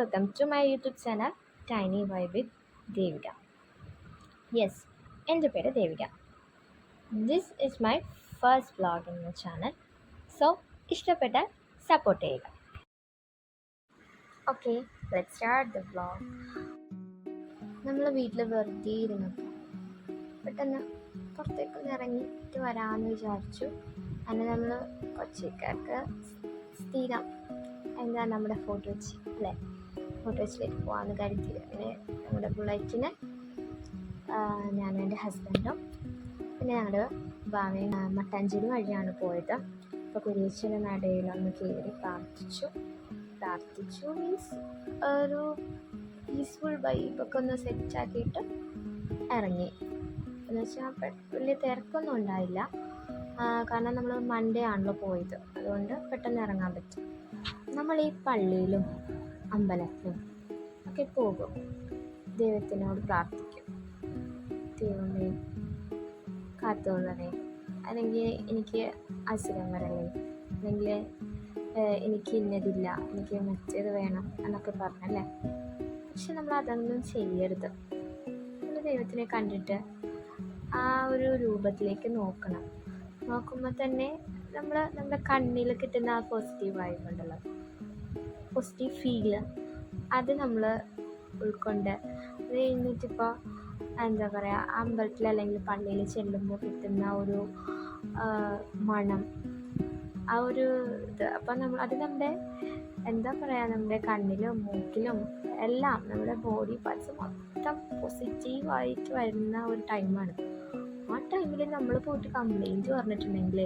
welcome to my YouTube channel Tiny Vibe with Devika. Yes, എൻ്റെ പേര് Devika. This is my first vlog in my channel. So ഇഷ്ടപ്പെട്ടാൽ support ചെയ്യുക. Okay, let's start the vlog. നമ്മൾ വീട്ടിൽ വെറുതെ ഇരുന്നപ്പോൾ പെട്ടെന്ന് പുറത്തേക്കൊന്ന് ഇറങ്ങിയിട്ട് വരാമെന്ന് വിചാരിച്ചു. അങ്ങനെ നമ്മൾ കൊച്ചിക്കാർക്ക് സ്ഥിരം എന്താ നമ്മുടെ ഫോട്ടോ വെച്ച് അല്ലേ, ഫോട്ടോ വെച്ചിലേക്ക് പോകാമെന്ന് കരുതി. അങ്ങനെ നമ്മുടെ ബുള്ളറ്റിന് ഞാനും എൻ്റെ ഹസ്ബൻഡും പിന്നെ ഞങ്ങളുടെ ഭാവയും മട്ടാഞ്ചേരി വഴിയാണ് പോയത്. അപ്പോൾ കുരിയച്ചൻ്റെ നടയിലൊന്ന് കയറി പ്രാർത്ഥിച്ചു മീൻസ് ഒരു പീസ്ഫുൾ വൈബൊക്കെ ഒന്ന് സെറ്റാക്കിയിട്ട് ഇറങ്ങി. എന്ന് വെച്ചാൽ വലിയ തിരക്കൊന്നും ഉണ്ടായില്ല, കാരണം നമ്മൾ മൺഡേ ആണല്ലോ പോയത്, അതുകൊണ്ട് പെട്ടെന്ന് ഇറങ്ങാൻ പറ്റും. നമ്മൾ ഈ പള്ളിയിലും അമ്പലത്തിലും ഒക്കെ പോകും, ദൈവത്തിനോട് പ്രാർത്ഥിക്കും, ദൈവമേ കാത്തോന്നണേ, അല്ലെങ്കിൽ എനിക്ക് അസുഖം വരല്ലേ, അല്ലെങ്കിൽ എനിക്ക് ഇന്നതില്ല, എനിക്ക് മറ്റേത് വേണം എന്നൊക്കെ പറഞ്ഞല്ലേ. പക്ഷെ നമ്മൾ അതൊന്നും ചെയ്യരുത്. നമ്മൾ ദൈവത്തിനെ കണ്ടിട്ട് ആ ഒരു രൂപത്തിലേക്ക് നോക്കണം. നോക്കുമ്പോൾ തന്നെ നമ്മുടെ കണ്ണിൽ കിട്ടുന്ന ആ പോസിറ്റീവ് വൈബ് ഉണ്ടല്ലോ, പോസിറ്റീവ് ഫീല്, അത് നമ്മൾ ഉൾക്കൊണ്ട് അത് കഴിഞ്ഞിട്ടിപ്പോൾ എന്താ പറയുക, അമ്പലത്തിൽ അല്ലെങ്കിൽ പള്ളിയിൽ ചെല്ലുമ്പോൾ കിട്ടുന്ന ഒരു മണം, ആ ഒരു ഇത്, അപ്പം അത് നമ്മുടെ എന്താ പറയുക, നമ്മുടെ കണ്ണിലും മൂക്കിലും എല്ലാം നമ്മുടെ ബോഡി പാർട്സ് മൊത്തം പോസിറ്റീവായിട്ട് വരുന്ന ഒരു ടൈമാണ്. ആ ടൈമിൽ നമ്മൾ പോയിട്ട് കംപ്ലൈൻറ്റ് പറഞ്ഞിട്ടുണ്ടെങ്കിൽ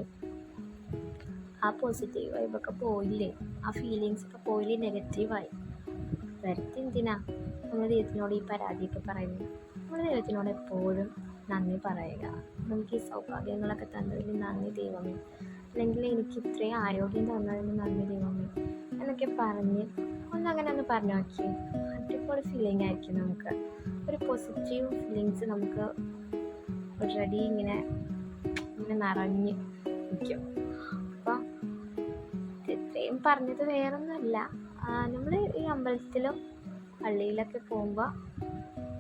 ആ പോസിറ്റീവ് വൈബൊക്കെ പോയില്ലേ, ആ ഫീലിങ്സൊക്കെ പോയില്ലേ, നെഗറ്റീവായി. വെറുതെ എന്തിനാ നമ്മൾ ദൈവത്തിനോട് ഈ പരാതിയൊക്കെ പറയുന്നത്? നമ്മൾ ദൈവത്തിനോട് എപ്പോഴും നന്ദി പറയുക. നമുക്ക് ഈ സൗഭാഗ്യങ്ങളൊക്കെ തന്നതിന് നന്ദി ദൈവമേ, അല്ലെങ്കിൽ എനിക്ക് ഇത്രയും ആരോഗ്യം തന്നതിന് നന്ദി ദൈവമേ എന്നൊക്കെ പറഞ്ഞ് ഒന്നങ്ങനെ ഒന്ന് പറഞ്ഞു നോക്കി. അടിപൊളി ഫീലിംഗ് ആയിരിക്കും. നമുക്ക് ഒരു പോസിറ്റീവ് ഫീലിങ്സ് നമുക്ക് ഓൾറെഡി ഇങ്ങനെ നിറഞ്ഞ് നിൽക്കും. അപ്പം ഇത്രയും പറഞ്ഞത് വേറൊന്നുമല്ല, നമ്മൾ ഈ അമ്പലത്തിലും പള്ളിയിലൊക്കെ പോകുമ്പോൾ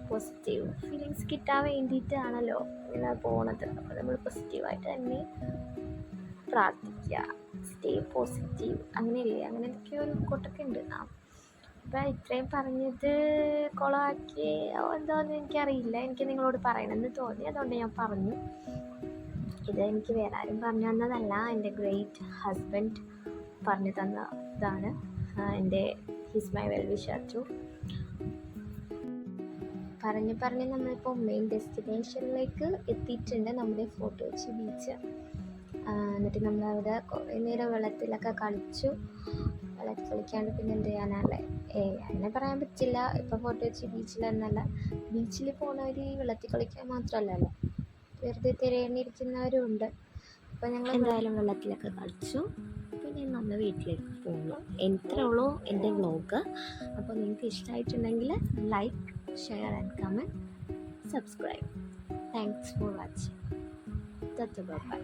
പോസിറ്റീവ് ഫീലിങ്സ് കിട്ടാൻ വേണ്ടിയിട്ടാണല്ലോ ഇങ്ങനെ പോണത്. അപ്പോൾ നമ്മൾ പോസിറ്റീവായിട്ട് തന്നെ പ്രാർത്ഥിക്കുക, സ്റ്റേ പോസിറ്റീവ്, അങ്ങനെയല്ലേ, അങ്ങനെ എന്തൊക്കെയോ ഒരു കൂട്ടൊക്കെ ഉണ്ട്. അപ്പം ഇത്രയും പറഞ്ഞത് കുളമാക്കി എന്താണെന്ന് എനിക്കറിയില്ല, എനിക്ക് നിങ്ങളോട് പറയണമെന്ന് തോന്നി, അതുകൊണ്ട് ഞാൻ പറഞ്ഞു. ഇത് എനിക്ക് വേറെ ആരും പറഞ്ഞു തന്നതല്ല, എൻ്റെ ഗ്രേറ്റ് ഹസ്ബൻഡ് പറഞ്ഞു തന്ന ഇതാണ്. His my well wisher too. പറഞ്ഞ് നമ്മളിപ്പോൾ മെയിൻ ഡെസ്റ്റിനേഷനിലേക്ക് എത്തിയിട്ടുണ്ട്, നമ്മുടെ ഫോർട്ട് കൊച്ചി ബീച്ച്. എന്നിട്ട് നമ്മളവിടെ കുറേ നേരം വെള്ളത്തിലൊക്കെ കളിച്ചു. വെള്ളത്തിൽ കളിക്കാണ്ട് പിന്നെ എന്ത് ചെയ്യാനല്ലേ, അങ്ങനെ പറയാൻ പറ്റില്ല. ഇപ്പോൾ ഫോർട്ട് കൊച്ചി ബീച്ചിലെന്നല്ല, ബീച്ചിൽ പോകുന്നവർ ഈ വെള്ളത്തിൽ കളിക്കാൻ മാത്രമല്ലല്ലോ, വെറുതെ തിരയണിരിക്കുന്നവരും ഉണ്ട്. അപ്പോൾ ഞങ്ങൾ എന്തായാലും വെള്ളത്തിലൊക്കെ കളിച്ചു. പിന്നെ നമ്മൾ വീട്ടിലേക്ക് പോകുന്നു. ഇത്രേ ഉള്ളൂ എൻ്റെ വ്ളോഗ്. അപ്പോൾ നിങ്ങൾക്ക് ഇഷ്ടമായിട്ടുണ്ടെങ്കിൽ like, share and comment, subscribe. Thanks for watching. By.